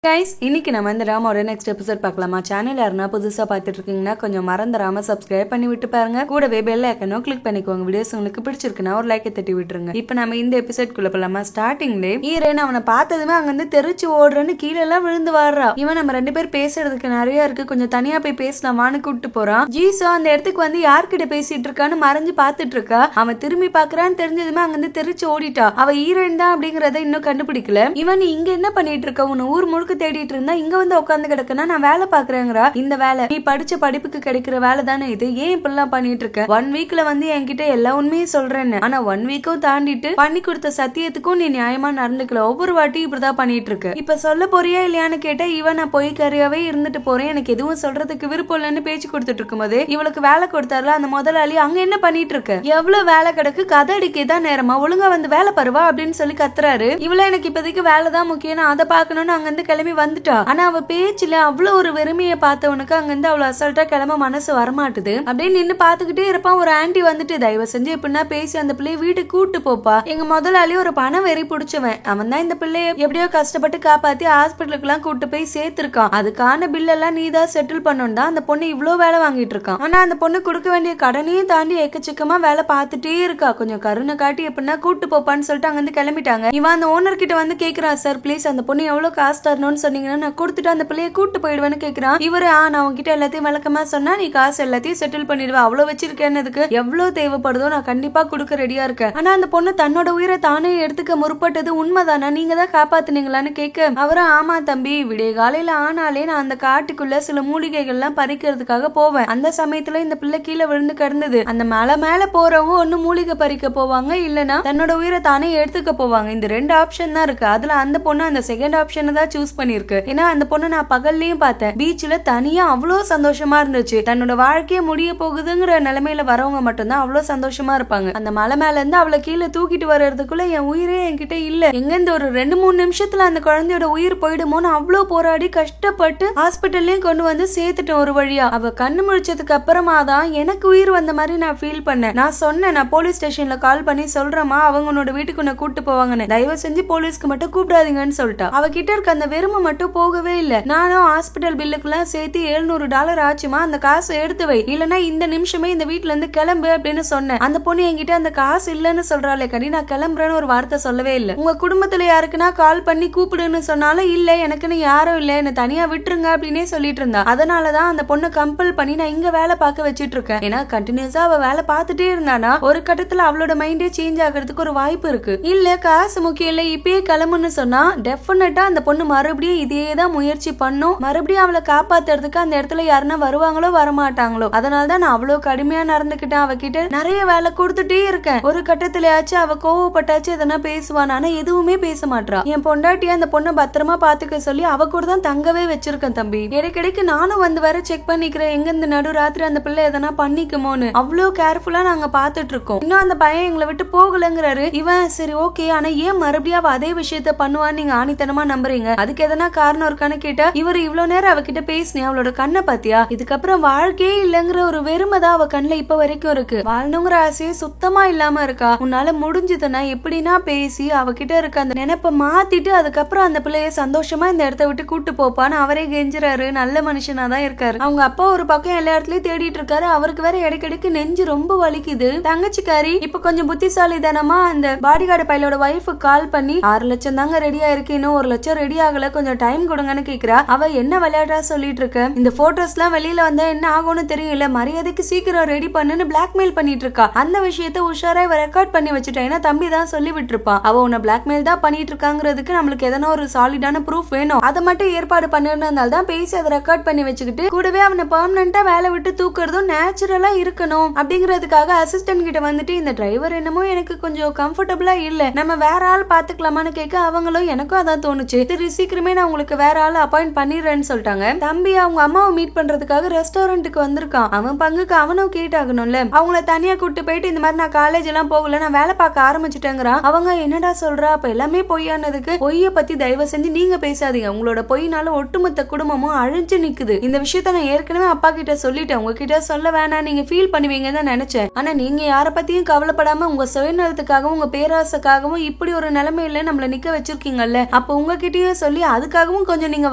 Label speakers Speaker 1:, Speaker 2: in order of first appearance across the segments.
Speaker 1: Guys இன்னைக்கு நம்ம இந்த ராமோட நெக்ஸ்ட் எபிசோட் பார்க்கலாமா? சேனல் யாருன்னா புதுசா பார்த்துட்டு இருக்கீங்கன்னா கொஞ்சம் மறந்துடாம சப்ஸ்கிரைப் பண்ணி விட்டு பாருங்க. கூடவே பெல் ஐக்கனும் கிளிக் பண்ணிக்கோங்க. வீடியோஸ் உங்களுக்கு பிடிச்சிருக்குன்னா ஒரு லைக்கை தட்டி விட்டுருங்க. இப்போ நம்ம இந்த எபிசோட் குள்ள போலாமா? ஸ்டார்டிங்ல ஈரன் அவனை பார்த்ததுமே அங்க இருந்து தெரிச்சு ஓடுறன்னு கீழே எல்லாம் விழுந்து வாடுறா. இவன் நம்ம ரெண்டு பேர் பேசுறதுக்கு நிறைய இருக்கு, கொஞ்சம் தனியா போய் பேசலாமான்னு கூப்பிட்டு போறான். ஜீசோ அந்த இடத்துக்கு வந்து யார்கிட்ட பேசிட்டு இருக்கான்னு மறைஞ்சு பாத்துட்டு இருக்கா. அவன் திரும்பி பாக்குறான்னு தெரிஞ்சதுமே அங்க இருந்து தெரிச்சு ஓடிட்டா. அவ ஈரன் தான் அப்படிங்கறத இன்னும் கண்டுபிடிக்கல. இவன் இங்க என்ன பண்ணிட்டு இருக்க? உன்னை ஊர் முழுக்க தேடிட்டு இருந்தா இங்க வந்து உட்காந்து கிடக்குன்னா நான் வேலை பாக்குறேங்கிறா. இந்த வேலை நீ படிச்ச படிப்புக்கு கிடைக்கிற வேலை தானே இது, ஏன் இப்பெல்லாம் பண்ணிட்டு இருக்க? 1 வீக்ல வந்து என்கிட்ட எல்லா உண்மையும் சொல்றேன்னு, ஆனா 1 வீக்கும் தாண்டிட்டு பண்ணி கொடுத்த சத்தியத்துக்கும் நீ நியாயமா நடந்துக்கல. ஒவ்வொரு வாட்டி இப்படிதான் பண்ணிட்டு இருக்க. இப்ப சொல்ல போறியா இல்லையான்னு கேட்டா இவன் நான் பொய்க்காரியாவே இருந்துட்டு போறேன், எனக்கு எதுவும் சொல்றதுக்கு விருப்பம் இல்லைன்னு பேச்சு கொடுத்துட்டு இருக்கும்போது இவளுக்கு வேலை கொடுத்தாருல அந்த முதலாளி, அங்க என்ன பண்ணிட்டு இருக்க? எவ்வளவு வேலை கிடக்கு, கதை அடிக்கதான் நேரமா, ஒழுங்கா வந்து வேலை பருவா அப்படின்னு சொல்லி கத்துறாரு. இவள எனக்கு இப்போதைக்கு வேலைதான் முக்கியம், அதை பாக்கணும்னு அங்க இருந்து கிளம்பி வந்துட்டா. ஆனா அவ பேச்சுல அவ்வளவு ஒரு வெறுமையை பார்த்தவனுக்கு அங்க இருந்து அவ்வளவு அசால்ட்டா கிளம்ப மனசு வரமாட்டுது. அப்படியே நின்னு பாத்துக்கிட்டே இருப்பான். ஒரு ஆண்டி வந்துட்டு தயவு செஞ்சு எப்படின்னா பேசி அந்த பிள்ளைய வீட்டுக்கு கூட்டு போப்பா, எங்க முதலாளி ஒரு பணம் வெறி பிடிச்சவன், அவன் தான் இந்த பிள்ளைய எப்படியோ கஷ்டப்பட்டு காப்பாத்தி ஹாஸ்பிட்டலுக்கு எல்லாம் கூட்டு போய் சேர்த்திருக்கான், அதுக்கான பில் எல்லாம் நீ தான் செட்டில் பண்ணணும் தான் அந்த பொண்ணு இவ்வளவு வேலை வாங்கிட்டு இருக்கான். ஆனா அந்த பொண்ணு கொடுக்க வேண்டிய கடனையும் தாண்டி எக்கச்சக்கமா வேலை பார்த்துட்டே இருக்கா, கொஞ்சம் கருணை காட்டி எப்படின்னா கூட்டு போப்பான்னு சொல்லிட்டு அங்க இருந்து கிளம்பிட்டாங்க. இவன் அந்த ஓனர் கிட்ட வந்து கேக்குறா, சார் பிளீஸ் அந்த பொண்ணு எவ்வளவு காசு தரணும்னு சொன்னீங்கன்னா நான் கொடுத்துட்டு அந்த பிள்ளைய கூட்டு போயிடுவேன்னு கேக்குறான். இவரு நான் உங்ககிட்ட எல்லாத்தையும் விளக்கமா சொன்னா நீ காசு எல்லாத்தையும் செட்டில் பண்ணிடுவேன், அவ்வளவு வச்சிருக்கேன்னதுக்கு எவ்வளவு தேவைப்படுதோ நான் கண்டிப்பா கொடுக்க ரெடியா இருக்கேன். ஆனா அந்த பொண்ணு தன்னோட உயிரை தானே எடுத்துக்க முற்பட்டது உண்மைதானா, நீங்க தான் காப்பாத்துனீங்களான்னு கேட்க அவரும் ஆமா தம்பி, விடிய காலையில ஆனாலே நான் அந்த காட்டுக்குள்ள சில மூலிகைகள் எல்லாம் பறிக்கிறதுக்காக போவேன், அந்த சமயத்துல இந்த பிள்ளை கீழே விழுந்து கிடந்தது, அந்த மலை மேல போறவங்க ஒண்ணு மூலிகை பறிக்க போவாங்க, இல்லனா தன்னோட உயிரை தானே எடுத்துக்க போவாங்க, இந்த 2 ஆப்ஷன் தான் இருக்கு. அதுல அந்த பொண்ணு அந்த செகண்ட் ஆப்ஷனை தான் சூஸ் பண்ணிருக்கு. ஏன்னா அந்த பொண்ணு நான் பகல்லையும் பார்த்தேன், பீச்ல தனியா அவ்வளவு சந்தோஷமா இருந்துச்சு, தன்னோட வாழ்க்கைய முடிய போகுதுங்கிற நிலைமையில வரவங்க மட்டும்தான் அவ்வளவு சந்தோஷமா இருப்பாங்க. அந்த மலை மேல இருந்து அவளை கீழே தூக்கிட்டு வர்றதுக்குள்ள என் உயிரே என்கிட்ட இல்ல, எங்க இந்த ஒரு 2-3 நிமிஷத்துல அந்த குழந்தையோட உயிர் போயிடுமோன்னு அவ்வளவு போராடி கஷ்டப்பட்டு ஹாஸ்பிட்டல்லையும் கொண்டு வந்து சேர்த்துட்டேன் ஒரு வழியா. அவ கண்ணு முழிச்சதுக்கு அப்புறமா தான் எனக்கு உயிர் வந்த மாதிரி நான் ஃபீல் பண்ணேன். நான் சொன்னேன், நான் போலீஸ் ஸ்டேஷன்ல கால் பண்ணி சொல்றேமா, அவங்க உன்னோட வீட்டுக்கு உன்னை கூட்டு போவாங்கன்னு, தயவு செஞ்சு போலீஸ்க்கு மட்டும் கூப்பிடாதீங்கன்னு சொல்லிட்டா. அவகிட்ட இருக்க அந்த வெறுமை மட்டும் போகவே இல்ல. நானும் ஹாஸ்பிட்டல் பில்லுக்குலாம் சேர்த்து $700 ஆச்சுமா, அந்த காசு எடுத்து வை, இல்லனா இந்த நிமிஷமே இந்த வீட்டுல இருந்து கிளம்பு அப்படின்னு சொன்னேன். அந்த பொண்ணு என்கிட்ட அந்த காசு இல்லன்னு சொல்றாளே கடி, நான் கிளம்புறேன்னு ஒரு வார்த்தை சொல்லவே இல்லை. உங்க குடும்பத்துல யாருக்குன்னா கால் பண்ணி கூப்பிடுன்னு சொன்னாலும் இல்ல, எனக்குன்னு யாரும் இல்ல, என்ன தனியா விட்டுருங்க அப்படின்னே சொல்லிட்டு இருந்தா. அதனாலதான் அந்த பொண்ணு கம்பல் பண்ணி நான் இங்க வேலை பார்க்க வச்சிட்டு இருக்கேன். ஏன்னா கண்டினியூஸா அவ வேலை பார்த்துட்டே இருந்தானா ஒரு கட்டத்துல அவளோட மைண்டே சேஞ்ச் ஆகிறதுக்கு ஒரு வாய்ப்பு இருக்கு. இல்ல காசு முக்கியம் இல்ல இப்பயே கிளம்புன்னு சொன்னா டெஃபினட்டா அந்த பொண்ணு மறுபடியும் இதேதான் முயற்சி பண்ணும், மறுபடியும் அவளை காப்பாத்துறதுக்கு அந்த இடத்துல யாருன்னா வருவாங்களோ வரமாட்டாங்களோ. அதனாலதான் நான் அவ்வளவு கடுமையா நடந்துக்கிட்டேன், அவகிட்ட நிறைய வேலை கொடுத்துட்டே இருக்கேன். ஒரு கட்டத்திலயாச்சும் அவ கோவப்பட்டாச்சு எதனா பேசுவான், ஆனா எதுவுமே பேச மாட்டா. என் பொண்டாட்டியா அந்த பொண்ணை பத்திரமா பாத்துக்க சொல்லி அவ கூட தான் தங்கவே வச்சிருக்கேன் தம்பி. இடைக்கிடைக்கு நானும் வந்து வர செக் பண்ணிக்கிறேன், எங்க இந்த நடு ராத்திரி அந்த பிள்ளை எதனா பண்ணிக்குமோன்னு அவ்வளவு கேர்ஃபுல்லா நாங்க பாத்துட்டு இருக்கோம். இன்னும் அந்த பையன் எங்களை விட்டு போகலங்கிறாரு. இவன் சரி ஓகே, ஆனா ஏன் மறுபடியும் அவ அதே விஷயத்த பண்ணுவான்னு நீங்க ஆணித்தனமா நம்புறீங்க, அதுக்கு எதனா காரணம் இருக்கான்னு கேட்டா இவர் இவ்வளவு நேரம் அவகிட்ட பேசினேன், அவளோட கண்ணை பாத்தியா, இதுக்கப்புறம் வாழ்க்கையே இல்லங்கிற ஒரு வெறுமை தான் அவ கண்ணுல இப்ப வரைக்கும் இருக்கு, வாழணுங்கிற ஆசையே சுத்தமா இல்லாம இருக்கா. உன்னால முடிஞ்சதுன்னா எப்படின்னா பேசி அவகிட்ட இருக்க அந்த நினைப்ப மாத்திட்டு அதுக்கப்புறம் அந்த பிள்ளைய சந்தோஷமா இந்த இடத்த விட்டு கூட்டு போப்பான்னு அவரே கெஞ்சுறாரு. நல்ல மனுஷனா தான் இருக்காரு. அவங்க அப்பா ஒரு பக்கம் எல்லா இடத்துலயும் தேடிட்டு இருக்காரு, அவருக்கு வேற இடைக்கிடைக்கு நெஞ்சு ரொம்ப வலிக்குது. தங்கச்சிக்காரி இப்ப கொஞ்சம் புத்திசாலி தானமா அந்த பாடிகார்டு பையலோட வைஃபுக்கு கால் பண்ணி 6 லட்சம் தாங்க ரெடியா இருக்கு, இன்னும் 1 லட்சம் ரெடி ஆகல, கொஞ்சம் டைம் கொடுங்கன்னு கேக்குறா. அவ என்ன விளையாட்டா சொல்லிட்டு இருக்க, இந்த போட்டோஸ் எல்லாம் வெளியில வந்தா என்ன ஆகும்னு தெரியல, மரியாதைக்கு சீக்கிரம் ரெடி பண்ணுன்னு பிளாக்மெயில் பண்ணிட்டு இருக்கா. அந்த விஷயத்த உஷாரா இவ ரெக்கார்ட் பண்ணி வச்சுட்டா, ஏன்னா தம்பி தான் சொல்லி விட்டுருப்பான், அவ உன்னை பிளாக்மெயில் தான் பண்ணிட்டு இருக்காங்கிறதுக்கு நம்மளுக்கு எதனா ஒரு சாலிடான ப்ரூஃப் வேணும், அதை மட்டும் ஏற்பாடு பண்ணிருந்ததால தான் பேசி அதை ரெக்கார்ட் பண்ணி வச்சுக்கிட்டு கூடவே அவனை பெர்மனண்டா வேலை விட்டு தூக்குறதும் நேச்சுரலா இருக்கணும் அப்படிங்கிறதுக்காக அசிஸ்டன்ட் கிட்ட வந்துட்டு இந்த டிரைவர் என்னமோ எனக்கு கொஞ்சம் கம்ஃபர்டபுளா இல்ல, நம்ம வேற ஆள் பாத்துக்கலாமான்னு கேட்க அவங்களும் எனக்கும் அதான் தோணுச்சு, சரி சீக்கிரமே நான் உங்களுக்கு வேற ஆள் அப்பாயிண்ட் பண்ணிடுறேன்னு சொல்லிட்டாங்க. தம்பி அவங்க அம்மாவை மீட் பண்றதுக்காக ரெஸ்டாரண்ட்டுக்கு வந்திருக்கான், அவன் பங்குக்கு அவனும் கேட்டாகணும்ல, அவங்கள தனியா கூட்டு போயிட்டு இந்த மாதிரி நான் காலேஜ் எல்லாம் போகல நான் வேலை பார்க்க ஆரம்பிச்சுட்டேங்கிறான். அவங்க என்னடா சொல்றா, அப்ப எல்லாமே பொய்யானதுக்கு, பொய்ய பத்தி தயவு செஞ்சு நீங்க பேசாதீங்க, உங்களோட பொய்னால ஒட்டுமொத்த குடும்பமும் அழிஞ்சு நிக்குது, இந்த விஷயத்த நான் ஏற்கனவே அப்பா கிட்ட சொல்லிட்டேன், உங்ககிட்ட சொல்ல வேணாம், நீங்க ஃபீல் பண்ணுவீங்கன்னு தான் நினைச்சேன், ஆனா நீங்க யார பத்தியும் கவலைப்படாம உங்க சுயநலத்துக்காகவும் உங்க பேராசைக்காகவும் இப்படி ஒரு நிலைமையில நம்மள நிக்க வச்சிருக்கீங்கல்ல, அப்ப உங்ககிட்டயும் சொல்லி அதுக்காகவும் கொஞ்சம் நீங்க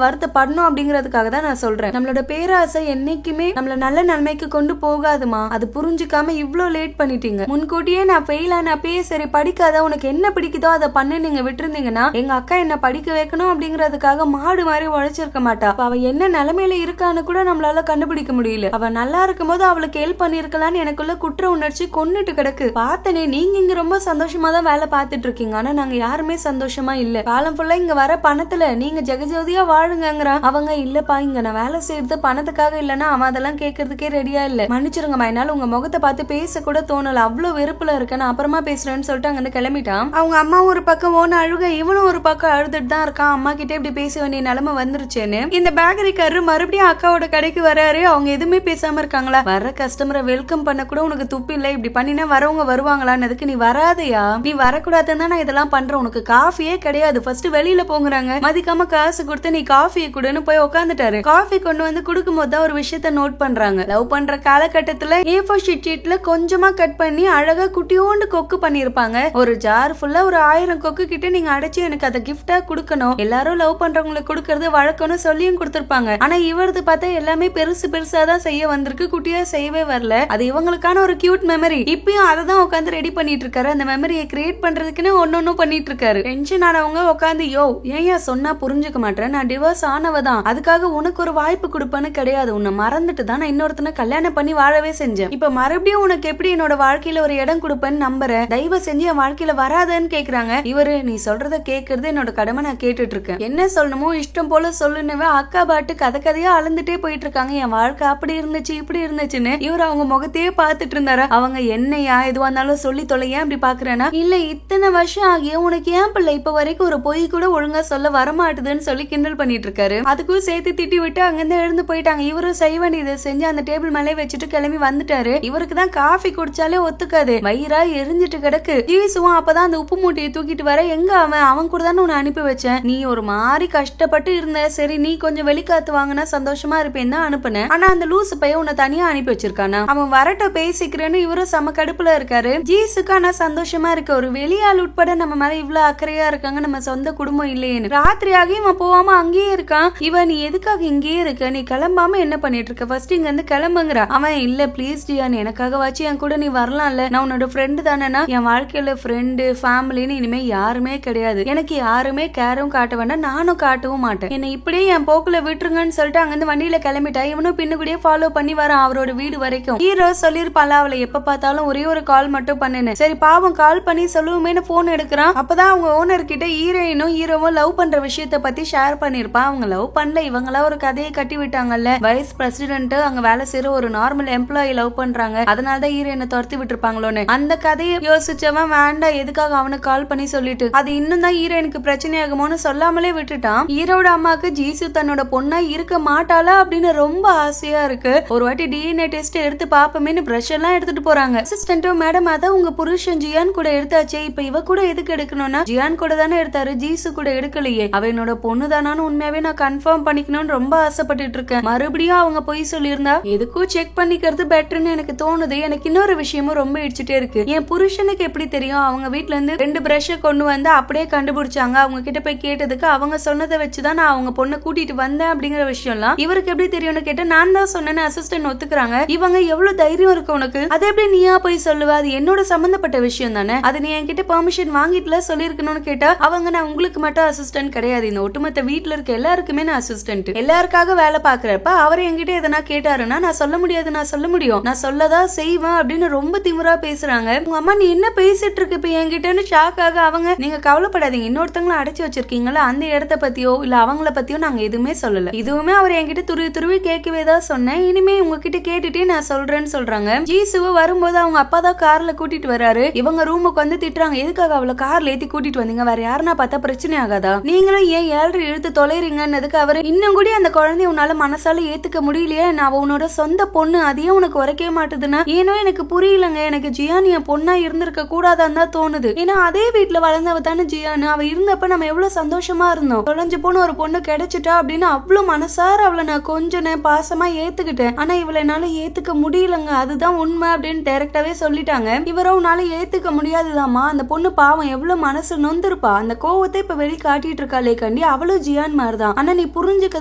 Speaker 1: வருத்தப்படணும் அப்படிங்கறதுக்காக தான் நான் சொல்றேன். நம்மளோட பேராசை என்னைக்குமே நம்மள நல்ல நன்மைக்கு கொண்டு போகாதுமா. அது புரிஞ்சுக்காம இவ்ளோ லேட் பண்ணிட்டீங்க. முன்கூட்டியே நான் ஃபெயில் ஆன அப்பயே சரி படிக்காத, உனக்கு என்ன பிடிக்குதோ அதை பண்ணு நீங்க விட்டுருந்தீங்கன்னா எங்க அக்கா என்ன படிக்க வைக்கணும் அப்படிங்கறதுக்காக மாடு மாதிரி உழைச்சிருக்க மாட்டா. அவ என்ன நிலைமையில இருக்கான்னு கூட நம்மளால கண்டுபிடிக்க முடியல. அவ நல்லா இருக்கும் போது அவளுக்கு ஹெல்ப் பண்ணிருக்கலான்னு எனக்குள்ள குற்ற உணர்ச்சி கொன்னுட்டு கிடக்கு. பார்த்தனே நீங்க இங்க ரொம்ப சந்தோஷமா தான் வேலை பார்த்துட்டு இருக்கீங்க. ஆனா நாங்க யாருமே சந்தோஷமா இல்ல. காலம் ஃபுல்லா இங்க வர பணத்துல நீங்க ஜெகஜோதியா வாழுங்கங்கறா. அவங்க இல்லப்பா இங்க நான் வேலை செய்யறது பணத்துக்காக இல்லன்னா அவன் அதெல்லாம் கேட்கறதுக்கே ரெடியா இல்ல. மன்னிச்சிருங்கம்மா, என்னால உங்க முகத்தை பார்த்து பேச கூட தோணல. அவ்வளவு வெறுப்புல இருக்க. நான் அப்புறமா பேசுறேன்னு சொல்லிட்டு அங்க கிளம்பிட்டான். அவங்க அம்மாவும் ஒரு பக்கம் ஓன அழுக, இவனும் ஒரு பக்கம் அழுதுட்டு தான் இருக்கான். அம்மா கிட்ட இப்படி பேச வேண்டிய நிலைமை வந்துருச்சேன்னு. இந்த பேக்கரிக்காரரு மறுபடியும் அக்காவோட கடைக்கு வராரு. அவங்க எதுவுமே பேசாம இருக்காங்களா? வர கஸ்டமரை வெல்கம் பண்ண கூட உனக்கு துப்பு இல்ல. இப்படி பண்ணினா வரவங்க வருவாங்களான்னு நீ வராதையா? நீ வரக்கூடாதுன்னு நான் இதெல்லாம் பண்றேன். உனக்கு காஃபியே கிடையாது, ஃபர்ஸ்ட் வெளியில போங்கறாங்க. மதிக்காம காசு கொடுத்து நீ காஃபியை குடுன்னு போய் உட்காந்துட்டாரு. காஃபி கொண்டு வந்து குடுக்கும் போது ஒரு விஷயத்த நோட் பண்றாங்க. லவ் பண்ற காலகட்டத்துல A4 ஷீட்ல கொஞ்சமா கட் பண்ணி அழகா குட்டியோண்டு கொக்கு பண்ணிருப்பாங்க. ஒரு ஜார் ஃபுல்லா ஒரு 1000 கொக்கு கிட்ட நீங்க அடைச்சு எனக்கு அதை கிஃப்டா குடுக்கணும், எல்லாரும் லவ் பண்றவங்களுக்கு கொடுக்கறது வழக்கம்னு சொல்லியும் கொடுத்திருப்பாங்க. ஆனா இவரது பார்த்தா எல்லாமே பெருசு பெருசா தான் செய்ய வந்திருக்கு, குட்டியா செய்யவே வரல. அது இவங்களுக்கான ஒரு கியூட் மெமரி. இப்பயும் அதை தான் உட்காந்து ரெடி பண்ணிட்டு இருக்காரு. அந்த மெமரியை கிரியேட் பண்றதுக்குன்னு ஒன்னொன்னும் பண்ணிட்டு இருக்காரு. டென்ஷன் ஆனவங்க உட்காந்து யோ ஏன் சொன்னா புரிஞ்சுக்க மாட்டேன், நான் டிவோர்ஸ் ஆனவதான், அதுக்காக உனக்கு ஒரு வாய்ப்பு கொடுப்பேன்னு கிடையாது. உன்னை மறந்துட்டு தான் நான் இன்னொருத்தனை கல்யாணம் பண்ணி வாழவே செஞ்சேன். இப்ப மறுபடியும் உனக்கு எப்படி என்னோட வாழ்க்கையில ஒரு இடம் கொடுப்பேன்னு நம்புறேன். தயவு செஞ்சு என் வாழ்க்கையில வராதன்னு கேக்குறாங்க. இவரு நீ சொல்றத கேக்குறது என்னோட கடமை, நான் கேட்டுட்டு இருக்கேன். என்ன சொல்லணுமோ இஷ்டம் போல சொல்லுனவே அக்கா பாட்டு கதை கதையா அழுந்துட்டே போயிட்டு இருக்காங்க. என் வாழ்க்கை அப்படி இருந்துச்சு இப்படி இருந்துச்சுன்னு. இவர் அவங்க முகத்தையே பாத்துட்டு இருந்தாரு. அவங்க என்னையா எதுவா இருந்தாலும் சொல்லி தொலையா அப்படி பாக்குறேன்னா, இல்ல இத்தனை வருஷம் ஆகிய உனக்கு ஏன் பிள்ளை இப்ப வரைக்கும் ஒரு பொய் கூட ஒழுங்கா சொல்ல வரமாட்டுதுன்னு சொல்லி கிண்டல் பண்ணிட்டு இருக்காரு. அதுக்கும் சேர்த்து திட்டி விட்டு அங்கிருந்து எழுந்து போயிட்டாங்க. இவரும் செய்ய வேண்டியதை செஞ்சு அந்த டேபிள் மேலே வச்சுட்டு கிளம்பி வந்துட்டாரு. இவருக்கு தான் காஃபி குடிச்சாலே ஒத்துக்காது, வயிறா எரிஞ்சிட்டு கிடக்கு. ஜீசுவும் அப்பதான் அந்த உப்பு மூட்டையை தூக்கிட்டு வர, எங்க அவன் கூட தானே உன்னை அனுப்பி வச்சேன், நீ ஒரு மாதிரி கஷ்டப்பட்டு இருந்த, சரி நீ கொஞ்சம் வெளிக்காத்து வாங்கினா சந்தோஷமா இருப்பேன் தான் அனுப்புனேன். ஆனா அந்த லூசு பையன் உன்னை தனியா அனுப்பி வச்சிருக்கானா? அவன் வரட்டும் பேசிக்கிறேன்னு இவரும் செம கடுப்புல இருக்காரு. ஜீசுக்கு ஆனா சந்தோஷமா இருக்கு, ஒரு வெளியாள் உட்பட நம்ம மேல இவ்வளவு அக்கறையா இருக்காங்க, நம்ம சொந்த குடும்பம் இல்லையேன்னு. ராத்திரியாகி இவன் போவாம அங்கேயே இருக்கான். இவன் நீ எதுக்காக இங்கேயே இருக்க, நீ கிளம்பாம என்ன பண்ணிட்டு இருக்க, ஃபர்ஸ்ட் இங்க இருந்து கிளம்புங்கிறா. அவன் இல்ல ப்ளீஸ் ஜியான் எனக்காக வச்சு என் கூட நீ வரலாம்ல, நான் உன்னோட ஃப்ரெண்டு தானேனா, என் வாழ்க்கையில ஃப்ரெண்டு ஃபேமிலின்னு இனிமே யாருமே கிடையாது, எனக்கு யாருமே கேரும் காட்ட வேண்டாம், நானும் காட்டவும் மாட்டேன், என்னை இப்படியே என் போக்குல விட்டுருங்கன்னு சொல்லிட்டு அங்கிருந்து வண்டியில கிளம்பிட்டா. இவனும் பின்னுக்குடியே ஃபாலோ பண்ணி வரான் அவரோட வீடு வரைக்கும். ஹீரோ சொல்லிருப்பான்ல அவளை எப்ப பார்த்தாலும் ஒரே ஒரு கால் மட்டும் பண்ணுன்னு. சரி பாவம் கால் பண்ணி சொல்லுவோமேனு போன் எடுக்கிறான். அப்பதான் அவங்க ஓனர் கிட்ட ஹீரோயினும் ஹீரோவும் லவ் பண்ற விஷயத்த பத்தி ஷேர் பண்ணிருப்பான். அவங்க லவ் பண்ணல, இவங்களா ஒரு கதையை கட்டி விட்டாங்கல்ல. வைஸ் பிரசிடென்ட் அங்க வேலை செய்யற ஒரு நார்மல் எம்ப்ளாயி லவ் பண்றாங்க, அதனாலதான் ஹீரோயினை துரத்தி விட்டுருப்பாங்களோன்னு. அந்த கதையை யோசிச்சவன் வேண்டாம் எதுக்காக அவனுக்கு கால் பண்ணி சொல்லிட்டு அது இன்னும் தான் ஹீரோயினுக்கு பிரச்சனை ஆகுமோன்னு சொல்லாமலே விட்டுட்டான். ஹீரோட அம்மாக்கு ஜீசு தன்னோட பொண்ணா இருக்க மாட்டாளா அப்படின்னு ரொம்ப ஆசையா இருக்கு. ஒரு வாட்டி DNA டெஸ்ட் எடுத்து பாப்பமேன்னு பிரஷ் எல்லாம் எடுத்துட்டு போறாங்க. அசிஸ்டன்ட்டும் மேடம் அதான் உங்க புருஷன் ஜியான் கூட எடுத்தாச்சே, இப்ப இவ கூட எதுக்கு எடுக்கணும்னா, ஜியான் கூட தானே எடுத்தாரு, ஜீசு கூட எடுக்கலையே, அவ என்னோட பொண்ணு தானான்னு உண்மையாவே நான் கன்ஃபார்ம் பண்ணிக்கணும்னு ரொம்ப ஆசைப்பட்டுட்டு இருக்கேன். மறுபடியும் அவங்க பொய் சொல்லியிருந்தா எதுக்கும் செக் பண்ணிக்கிறது பெட்டர்னு எனக்கு தோணுது. எனக்கு இன்னொரு விஷயமும் ரொம்ப இடிச்சுட்டே இருக்கு. என் புருஷனுக்கு எப்படி தெரியும், அவங்க வீட்ல இருந்து 2 பிரஷ் கொண்டு வந்து அப்படியே கண்டுபிடிச்சாங்க, அவங்க கிட்ட போய் கேட்டதுக்கு அவங்க சொன்னதை வச்சுதான் நான் அவங்க பொண்ணை கூட்டிட்டு வந்தேன் அப்படிங்கிற விஷயம்லாம் இவருக்கு எப்படி தெரியும்னு கேட்ட, நான் தான் சொன்னேன்னு அசிஸ்டன்ட் ஒத்துக்கிறாங்க. இவங்க எவ்வளவு தைரியம் இருக்கு உனக்கு, அது எப்படி நீயா போய் சொல்லுவ, அது என்னோட சம்பந்தப்பட்ட விஷயம் தானே, அது நீ என்கிட்ட பெர்மிஷன் வாங்கிட்டுல சொல்லிருக்கணும்னு கேட்டா, அவங்க நான் உங்களுக்கு மட்டும் அசிஸ்டன்ட் கிடையாது, இந்த ஒட்டுமொத்த வீட்டுல இருக்க எல்லாருக்குமே நான் அசிஸ்டன்ட், எல்லாருக்காக வேலை பாக்குறப்ப அவர் என்கிட்ட எதனா கேட்டாருன்னா நான் சொல்ல முடியாது, நான் சொல்ல முடியும், நான் சொல்லதான் செய்வேன் அப்படின்னு ரொம்ப திமிரா பேசுறாங்க. உங்க அம்மா நீ என்ன பேசிட்டு இருக்கு இப்ப என்கிட்டன்னு ஷாக் ஆக அவங்க, நீங்க கவலைப்படாதீங்க, இன்னொருத்தவங்களை அடைச்சு வச்சிருக்கீங்களா அந்த இடத்த பத்தியோ இல்ல அவங்கள பத்தியோ நாங்க எதுவுமே சொல்லல, இதுவுமே அவர் என்கிட்ட துருவி கேட்கவே தான் சொன்னேன், இனிமே உங்ககிட்ட கேட்டுட்டே நான் சொல்றேன்னு சொல்றாங்க. ஜீசுவ வரும்போது அவங்க அப்பா தான் கார்ல கூட்டிட்டு வராரு. இவங்க ரூமுக்கு வந்து திட்டுறாங்க, எதுக்காக அவளை கார்ல ஏத்தி கூட்டிட்டு வந்தீங்க, வேற யாருன்னா பார்த்தா பிரச்சனை ஆகாதா, நீங்களும் ஏன் 7 இழுத்து தொலைறீங்கன்னதுக்கு அவரு, இன்னும் கூட அந்த குழந்தைய உன்னால மனசால ஏத்துக்க முடியலையே, நான் உன்னோட சொந்த பொண்ணு அதையே உனக்கு உரைக்கவே மாட்டுதுன்னா, ஏனோ எனக்கு புரியலங்க, எனக்கு ஜியான் என் பொண்ணா இருந்திருக்க கூடாதான் தான் தோணுது, ஏன்னா அதே வீட்டுல வளர்ந்தவ தானே ஜியான், அவ இருந்தப்ப நம்ம எவ்வளவு சந்தோஷமா இருந்தோம், தொலைஞ்சு போன ஒரு பொண்ணு கிடைச்சிட்டா அப்படின்னு அவ்வளவு மனசார அவளை நான் கொஞ்சம் பாசமா ஏத்துக்கிட்டேன், ஆனா இவளை என்னால ஏத்துக்க முடியலங்க, அதுதான் உண்மை அப்படின்னு டைரக்டாவே சொல்லிட்டாங்க. இவரோ உன்னால ஏத்துக்க முடியாதுதாமா, அந்த பொண்ணு பாவம் எவ்வளவு மனசு நொந்திருப்பா, அந்த கோவத்தை இப்ப வெளி காட்டிட்டு இருக்காளே கண்டி அவளும் ஜியான் மாதிரிதான். ஆனா நீ புரிஞ்சுக்க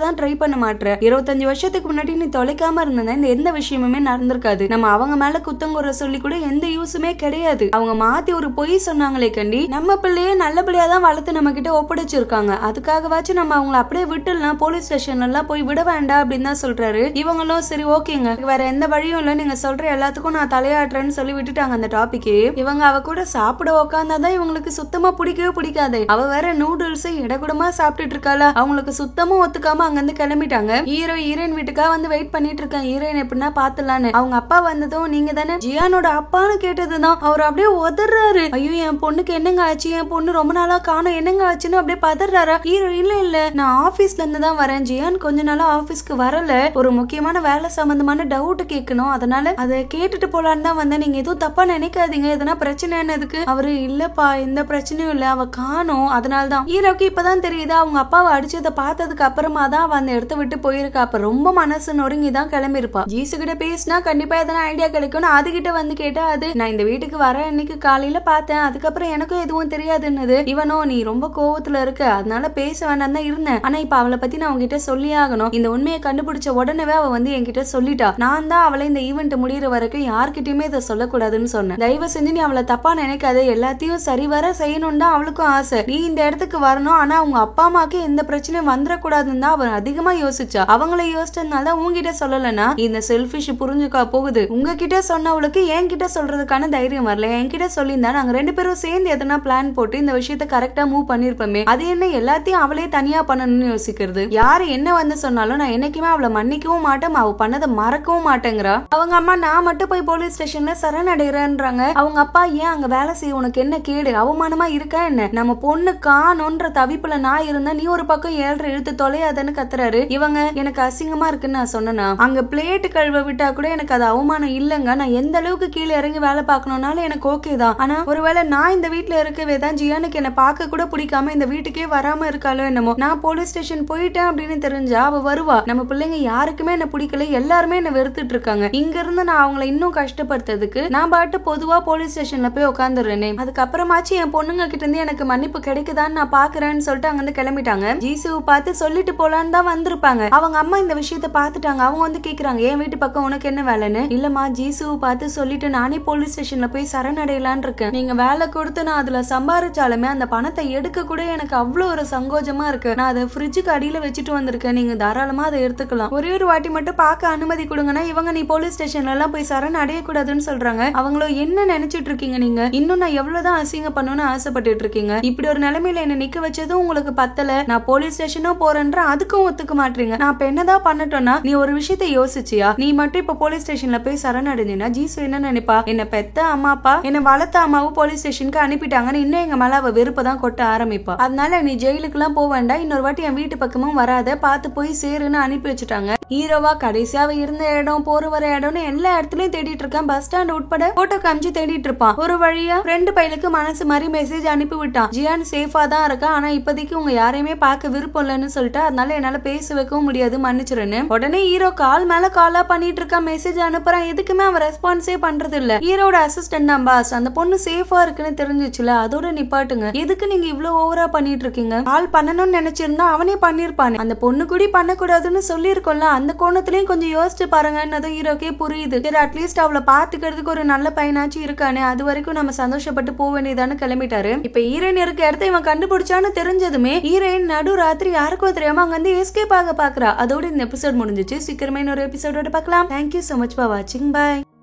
Speaker 1: தான் ட்ரை பண்ண மாட்டற. 25 வருஷத்துக்கு முன்னாடி நீ தொலைக்காம இருந்தா இந்த எந்த விஷயமுமே நடந்திருக்காது. நம்ம அவங்க மேல குத்தங்குற சொல்லி கூட எந்த யூஸுமே கிடையாது. அவங்க மாத்தி ஒரு பொய் சொன்னாங்களே கண்டி, நம்ம பிள்ளையே நல்ல பிள்ளையா தான் வளர்த்து நம்ம கிட்ட ஒப்படைச்சிருக்காங்க. அதுக்காகவாச்சும் நம்ம அவங்களை அப்படியே விட்டுலாம் போலீஸ் ஸ்டேஷன்ல எல்லாம் போய் விட வேண்டாம் அப்படின்னு தான் சொல்றாரு. இவங்களும் சரி ஓகேங்க, வேற எந்த வழியும் இல்ல, நீங்க சொல்ற எல்லாத்துக்கும் நான் தலையாட்டுறேன்னு சொல்லி விட்டுட்டாங்க அந்த டாபிக்கே. இவங்க அவ கூட சாப்பிட உக்காந்தாதான் இவங்களுக்கு சுத்தமா பிடிக்கவே பிடிக்காது. அவ வேற நூடுல்ஸ் இடகுடமா சாப்பிட்டுட்டு இருக்காள, அவங்களுக்கு சுத்தமா ஒத்துக்காம அங்க இருந்து கிளம்பிட்டாங்க. ஹீரோயின் வீட்டுக்காக வந்து வெயிட் பண்ணிட்டு இருக்காங்க. ஹீரோயின் எப்படின்னா பாத்துலான்னு. அவங்க அப்பா வந்ததும் நீங்க தானே ஜியானோட அப்பான்னு கேட்டதுதான் அவர் அப்படியே உதறாரு. ஐயோ என் பொண்ணுக்கு என்னங்க ஆச்சு, என் பொண்ணு ரொம்ப நாளா காணோம், என்னங்க ஆச்சுன்னு அப்படியே பதறாரா. ஹீரோ இல்ல நான் ஆபீஸ்ல இருந்து தான் வரேன், ஜியான் கொஞ்ச நாளா ஆபீஸ்க்கு வரல, ஒரு முக்கியமான வேலை சம்பந்தமான டவுட் கேட்கணும், அதனால அதை கேட்டுட்டு போலான்னு தான் வந்தேன், நீங்க எதுவும் தப்பா நினைக்காதீங்க, எதனா பிரச்சனையானதுக்கு. அவரு இல்லப்பா எந்த பிரச்சனையும் இல்ல, அவ காணோம், அதனாலதான். ஹீரோக்கு இப்பதான் தெரியுது அவங்க அப்பாவை அடிச்சதை பார்த்ததுக்கு அப்புறமா தான் அவ அந்த இடத்த விட்டு போயிருக்கா. அப்ப ரொம்ப மனசு நொறுங்கி தான் கிளம்பி இருப்பா. ஜீசு கிட்ட பேசினா கண்டிப்பா எதனா ஐடியா கிடைக்கும்னு அதுகிட்ட வந்து கேட்டா அது நான் இந்த வீட்டுக்கு வர அன்னைக்கு காலையில பார்த்தேன், அதுக்கப்புறம் எனக்கும் எதுவும் தெரியாதுன்னு. இவனோ நீ ரொம்ப கோவத்துல இருக்க அதனால பேச வேண்டாம் தான் இருந்தேன், ஆனா இப்ப அவளை பத்தி நான் உங்ககிட்ட சொல்லி ஆகணும், இந்த உண்மையை கண்டுபிடிச்ச உடனே அவ வந்து என்கிட்ட சொல்லிட்டா, நான் தான் அவளை இந்த ஈவெண்ட் முடிகிற வரைக்கும் யார்கிட்டயுமே இதை சொல்லக்கூடாதுன்னு சொன்னேன், தயவு செஞ்சு நீ அவளை தப்பா நினைக்காத, எல்லாத்தையும் சரிவர செய்யணும் தான் அவளுக்கும் ஆசை, நீ இந்த இடத்துக்கு வரணும், ஆனா அவங்க அப்பா அம்மாக்கு எந்த பிரச்சனையும் வந்துடக்கூடாதுன்னு தான் அவன் அதிகமா யோசிச்சா, அவங்கள யோசிச்சதுனால உங்ககிட்ட சொல்லலன்னா இந்த செல்ஃபிஷ் புரிஞ்சுக்கா போகுது, உங்ககிட்ட சொன்னவளுக்கு என்கிட்ட சொல்றதுக்கான தைரியம் வரல, என்கிட்ட சொல்லியிருந்தா நாங்க 2 பேரும் சேர்ந்து எதனா பிளான் போட்டு இந்த விஷயத்தை கரெக்டா மூவ் பண்ணிருப்போமே, அது என்ன எல்லாத்தையும் அவளே தனியா பண்ணணும்னு யோசிக்கிறது, யாரு என்ன வந்து சொன்னாலும் நான் என்னைக்குமே அவளை மன்னிக்கவும் மாட்டேன், அவ பண்ணதை மறக்கவும் மாட்டேங்கிறா. அவங்க அம்மா நான் மட்டும் போய் போலீஸ் ஸ்டேஷன்ல சரணடைறேன்றாங்க. அவங்க அப்பா ஏன் அங்க வேலை செய்ய உனக்கு என்ன கேடு, அவமானமா இருக்கா என்ன, நம்ம பொண்ணு காணோன்ற தவிப்புல நான் இருந்தா நீ ஒரு பக்கம் 7 இழுத்து தொலையாதன்னு கத்துறாரு. இவங்க எனக்கு அசிங்கமா இருக்குன்னு நான் சொன்னா, அங்க பிளேட் கழுவ விட்டா கூட எனக்கு அது அவமானம் இல்லங்க, நான் எந்த அளவுக்கு கீழே இறங்கி வேலை பார்க்கணும்னாலும் எனக்கு ஓகே தான், ஆனா ஒருவேளை நான் இந்த வீட்டுல இருக்கவே தான் ஜியானுக்கு என்ன பார்க்க கூட பிடிக்காம இந்த வீட்டுக்கே வராம இருக்காளோ என்னமோ, நான் போலீஸ் ஸ்டேஷன் போயிட்டேன் அப்படின்னு தெரிஞ்சா அவ வருவா, நம்ம பிள்ளைங்க யாருக்குமே என்ன பிடிக்கல, எல்லாருமே என்ன வெறுத்துட்டு இருக்காங்க, இங்க இருந்து நான் அவங்களை இன்னும் கஷ்டப்படுத்துறதுக்கு நான் பாட்டு பொதுவா போலீஸ் ஸ்டேஷன்ல போய் உட்காந்துடுறேனே, அதுக்கப்புறமாச்சு என் பொண்ணுங்க கிட்ட இருந்து எனக்கு மன்னிப்பு கிடைக்குதான்னு நான் பாக்குறேன்னு சொல்லிட்டு அங்க இருந்து கிளம்பிட்டாங்க. ஜீசுவை பார்த்து சொல்லிட்டு போலான்னு தான் வந்திருப்பாங்க. அவங்க அம்மா இந்த விஷயத்த பாத்துட்டாங்க. அவங்க வந்து கேக்குறாங்க என் வீட்டு பக்கம் உனக்கு என்ன வேலைன்னு. இல்லம்மா ஜீசுவை பார்த்து சொல்லிட்டு நானே போலீஸ் ஸ்டேஷன்ல போய் சரணடையலான்னு இருக்கேன், நீங்க வேலை கொடுத்து நான் அதுல சம்பாரிச்சாலுமே அந்த பணத்தை எடுக்க கூட எனக்கு அவ்வளவு ஒரு சங்கோஜமா இருக்கு, நான் அதை ஃப்ரிட்ஜுக்கு அடியில வச்சுட்டு வந்திருக்கேன், நீங்க தாராளமா அதை எடுத்துக்கலாம், ஒரே ஒரு வாட்டி மட்டும் பார்க்க அனுமதி கொடுங்கன்னா இவங்க நீ போலீஸ் ஸ்டேஷன்ல எல்லாம் போய் சரண் அடைய கூடாதுன்னு சொல்றாங்க. அவங்களோ என்ன நினைச்சிட்டு இருக்கீங்க நீங்க, இன்னும் நான் எவ்வளவுதான் அசிங்க பண்ணணும்னு ஆசைப்பட்டு இருக்கீங்க, இப்படி ஒரு நிலைமையில என்ன நிக்க வச்சதும் உங்களுக்கு பத்தல, நான் போலீஸ் ஸ்டேஷனும் போறேன்ற அதுக்கும் ஒத்துக்க மாட்டீங்க, நான் இப்ப என்னதான் பண்ணட்டோம்னா நீ ஒரு விஷயத்தை யோசிச்சியா, நீ மட்டும் இப்ப போலீஸ் ஸ்டேஷன்ல போய் சரணடைஞ்சினா ஜீசு என்ன நினைப்பா, என்ன பெத்த அம்மா அப்பா என்ன வளர்த்த அம்மாவும் போலீஸ் ஸ்டேஷனுக்கு அனுப்பிட்டாங்கன்னு இன்னும் எங்க மேல அவ வெறுப்பதான் கொட்ட ஆரம்பிப்பா, அதனால நீ ஜெயிலுக்கு எல்லாம் போக வேண்டாம், இன்னொரு வாட்டி என் வீட்டு பக்கமும் வராத, பார்த்து போய் சேருன்னு அனுப்பி வச்சுட்டாங்க. ஹீரோவா கடைசியா இருந்த இடம் போற வர இடம்னு எல்லா இடத்துலயும் தேடிட்டு இருக்கான், பஸ் ஸ்டாண்ட் உட்பட போட்டோ காமிச்சு தேடிட்டு இருப்பான். ஒரு வழியா ஃப்ரெண்டு பையனுக்கு மனசு மாதிரி மெசேஜ் அனுப்பி விட்டான், ஜியான் சேஃபா தான் இருக்கா, ஆனா இப்போதைக்கு உங்க யாரையுமே பார்க்க விருப்பம் இல்லைன்னு சொல்லிட்டு அதனால என்னால பேச வைக்கவும் முடியாது மன்னிச்சிருன்னு. உடனே ஹீரோ கால் மேல காலா பண்ணிட்டு இருக்கான், மெசேஜ் அனுப்புறான், எதுக்குமே அவன் ரெஸ்பான்ஸே பண்றது இல்ல. ஹீரோட அசிஸ்டன்ட் தான் பாஸ், அந்த பொண்ணு சேஃபா இருக்குன்னு தெரிஞ்சிச்சுல அதோட நிப்பாட்டுங்க, எதுக்கு நீங்க இவ்வளவு ஓவரா பண்ணிட்டு இருக்கீங்க, கால் பண்ணணும்னு நினைச்சிருந்தா அவனே பண்ணிருப்பானே, அந்த பொண்ணு கூட பண்ணக்கூடாதுன்னு சொல்லிருக்கோம்ல, அந்த கோணத்திலயும் கொஞ்சம் யோசிச்சு பாருங்கன்னு ஹீரோக்கே புரியுது. சரி அட்லீஸ்ட் அவளை பாத்துக்கிறதுக்கு ஒரு நல்ல பையனாச்சும் இருக்கானே, அது வரைக்கும் நம்ம சந்தோஷப்பட்டு போக வேண்டியதான்னு கிளம்பிட்டாரு. இப்ப ஹீரோயின் இருக்க இடத்த இவன் கண்டுபிடிச்சான்னு தெரிஞ்சதுமே ஹீரோயின் நடு ராத்திரி யாருக்கும் தெரியாம அங்க வந்து எஸ்கேப் ஆக பாக்குறா. அதோட இந்த எபிசோட் முடிஞ்சிச்சு. சீக்கிரமே இன்னொரு எபிசோடோட பார்க்கலாம். Thank you so much for watching. Bye.